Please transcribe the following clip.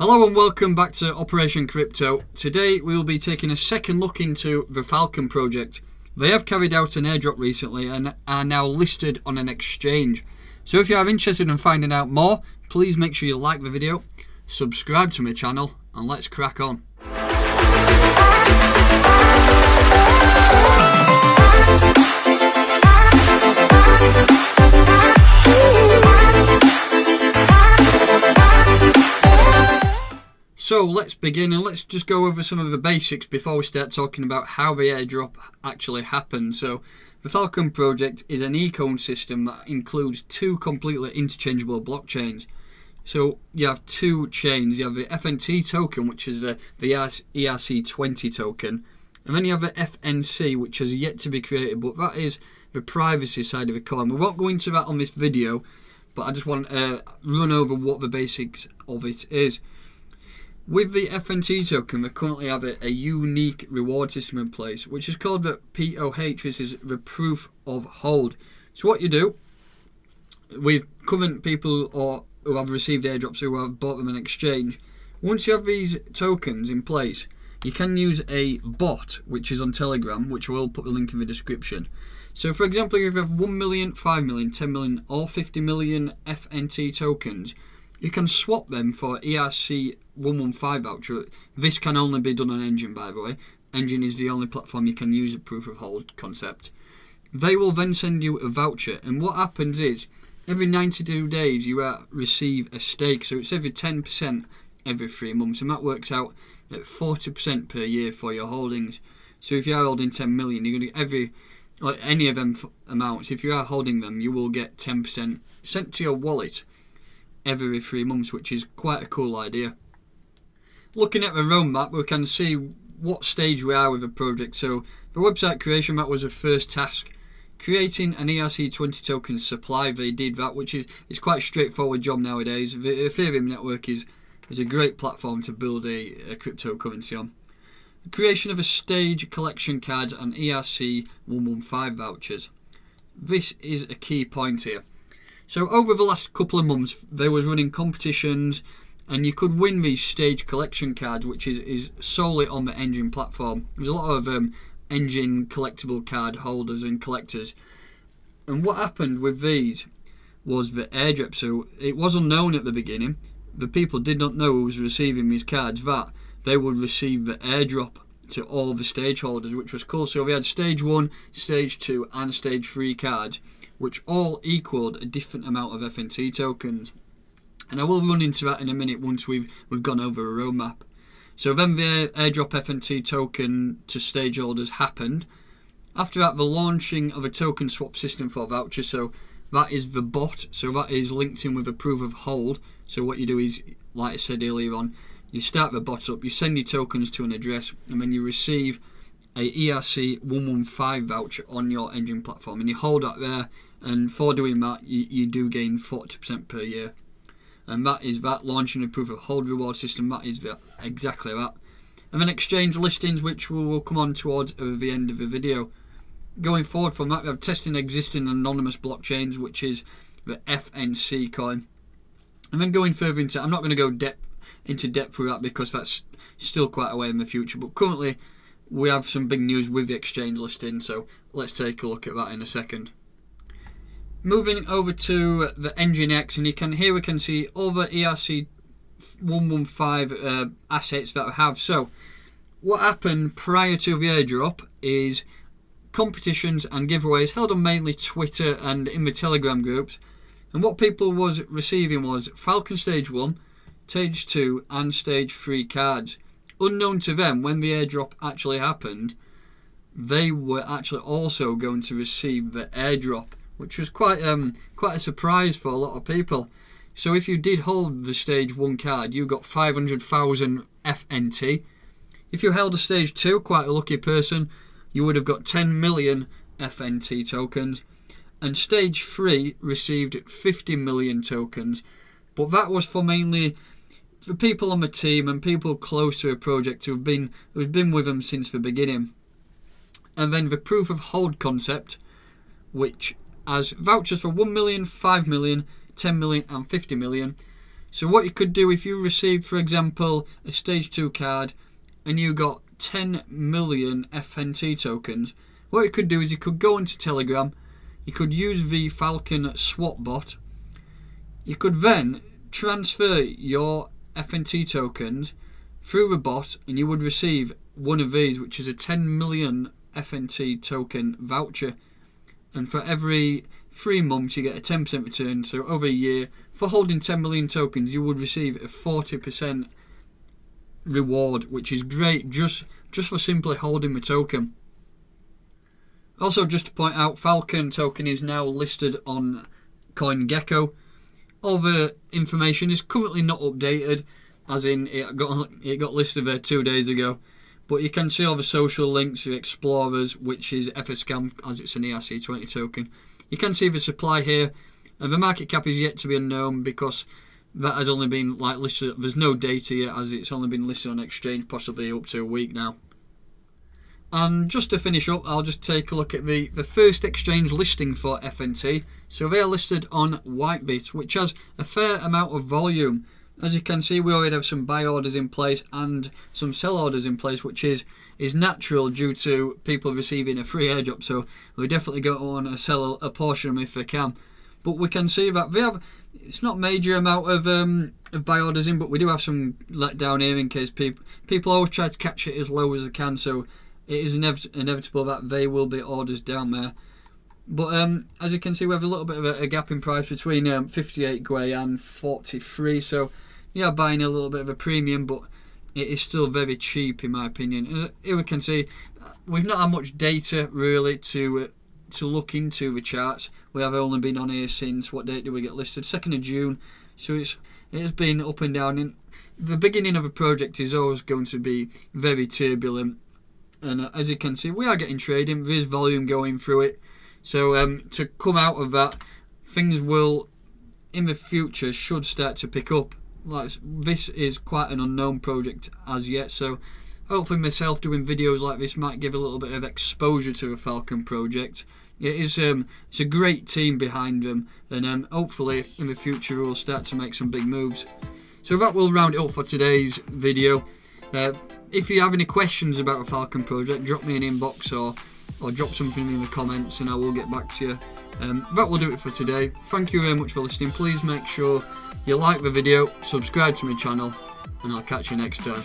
Hello and welcome back to Operation Crypto. Today we will be taking a second look into the Falcon Project. They have carried out an airdrop recently and are now listed on an exchange. So if you are interested in finding out more, please make sure you like the video, subscribe to my channel, and let's crack on. So let's begin and let's just go over some of the basics before we start talking about how the airdrop actually happened. So the Falcon Project is an ecosystem that includes two completely interchangeable blockchains. So you have two chains. You have the Fnt token, which is the ERC20 token, and then you have the Fnc, which has yet to be created, but that is the privacy side of the coin. We won't go into that on this video, but I just want to run over what the basics of it is. With the Fnt token, we currently have a unique reward system in place, which is called the POH, which is the proof of hold. So what you do with current people or who have received airdrops who have bought them in exchange, once you have these tokens in place, you can use a bot, which is on Telegram, which we'll put the link in the description. So for example, if you have 1 million, 5 million, 10 million or 50 million Fnt tokens, you can swap them for ERC115 voucher. This can only be done on Engine, by the way. Engine is the only platform you can use a proof of hold concept. They will then send you a voucher, and what happens is every 92 days you receive a stake. So it's every 10% every 3 months, and that works out at 40% per year for your holdings. So if you are holding 10 million, you're going to get any of them amounts. If you are holding them, you will get 10% sent to your wallet every 3 months, which is quite a cool idea. Looking at the roadmap, we can see what stage we are with the project. So the website creation, that was the first task. Creating an ERC20 token supply, they did that, which is quite a straightforward job nowadays. The Ethereum network is a great platform to build a cryptocurrency on. The creation of a stage collection cards and ERC115 vouchers. This is a key point here. So over the last couple of months, they was running competitions, and you could win these stage collection cards, which is solely on the Engine platform. There's a lot of Engine collectible card holders and collectors. And what happened with these was the airdrop. So it was unknown at the beginning. The people did not know who was receiving these cards, that they would receive the airdrop to all the stage holders, which was cool. So we had stage 1, stage 2 and stage 3 cards, which all equaled a different amount of Fnt tokens. And I will run into that in a minute once we've gone over a roadmap. So then the airdrop Fnt token to stage holders happened. After that, the launching of a token swap system for vouchers. So that is the bot. So that is linked in with a proof of hold. So what you do is, like I said earlier on, you start the bot up, you send your tokens to an address, and then you receive a ERC115 voucher on your Engine platform, and you hold that there, and for doing that you do gain 40% per year. And that is that, launching a proof of hold reward system. That is exactly that. And then exchange listings, which we will come on towards the end of the video. Going forward from that, we have testing existing anonymous blockchains, which is the Fnc coin. And then going further into, I'm not going to go into depth with that because that's still quite a way in the future, but currently we have some big news with the exchange listing, so let's take a look at that in a second. Moving over to the Engine X, and here we can see all the ERC115 assets that we have. So what happened prior to the airdrop is competitions and giveaways held on mainly Twitter and in the Telegram groups, and what people was receiving was Falcon Stage 1, Stage 2 and Stage 3 cards. Unknown to them, when the airdrop actually happened, they were actually also going to receive the airdrop, which was quite a surprise for a lot of people. So if you did hold the Stage 1 card, you got 500,000 Fnt. If you held a Stage 2, quite a lucky person, you would have got 10 million Fnt tokens. And Stage 3 received 50 million tokens. But that was for mainly the people on the team and people close to a project who've been with them since the beginning. And then the proof of hold concept, which has vouchers for 1 million, 5 million, 10 million and 50 million. So what you could do if you received, for example, a stage 2 card and you got 10 million Fnt tokens, what you could do is you could go into Telegram, you could use the Falcon swap bot, you could then transfer your Fnt tokens through the bot and you would receive one of these, which is a 10 million Fnt token voucher. And for every 3 months you get a 10% return, so over a year, for holding 10 million tokens you would receive a 40% reward, which is great just for simply holding the token. Also, just to point out, Falcon token is now listed on CoinGecko. All the information is currently not updated, as in it got listed there 2 days ago. But you can see all the social links, the explorers, which is FSCAM as it's an ERC20 token. You can see the supply here, and the market cap is yet to be unknown because that has only been listed. There's no data yet, as it's only been listed on exchange possibly up to a week now. And just to finish up, I'll just take a look at the first exchange listing for Fnt. So they are listed on Whitebit, which has a fair amount of volume. As you can see, we already have some buy orders in place and some sell orders in place, which is natural due to people receiving a free airdrop. So we definitely going to want to sell a portion of them if they can. But we can see that they have, it's not major amount of buy orders in, but we do have some let down here in case people always try to catch it as low as they can. So it is inevitable that they will be orders down there. But as you can see, we have a little bit of a gap in price between 58 grey and 43. So we are buying a little bit of a premium, but it is still very cheap in my opinion. And here we can see we've not had much data really to look into the charts. We have only been on here since, what date did we get listed? 2nd of June. So it has been up and down. And the beginning of a project is always going to be very turbulent. And as you can see, we are getting trading. There is volume going through it. So to come out of that, things will in the future should start to pick up. Like, this is quite an unknown project as yet, so hopefully myself doing videos like this might give a little bit of exposure to the Falcon project. It is it's a great team behind them, and hopefully in the future we'll start to make some big moves. So that will round it up for today's video. If you have any questions about the Falcon project, drop me an inbox or drop something in the comments and I will get back to you. That will do it for today. Thank you very much for listening. Please make sure you like the video, subscribe to my channel, and I'll catch you next time.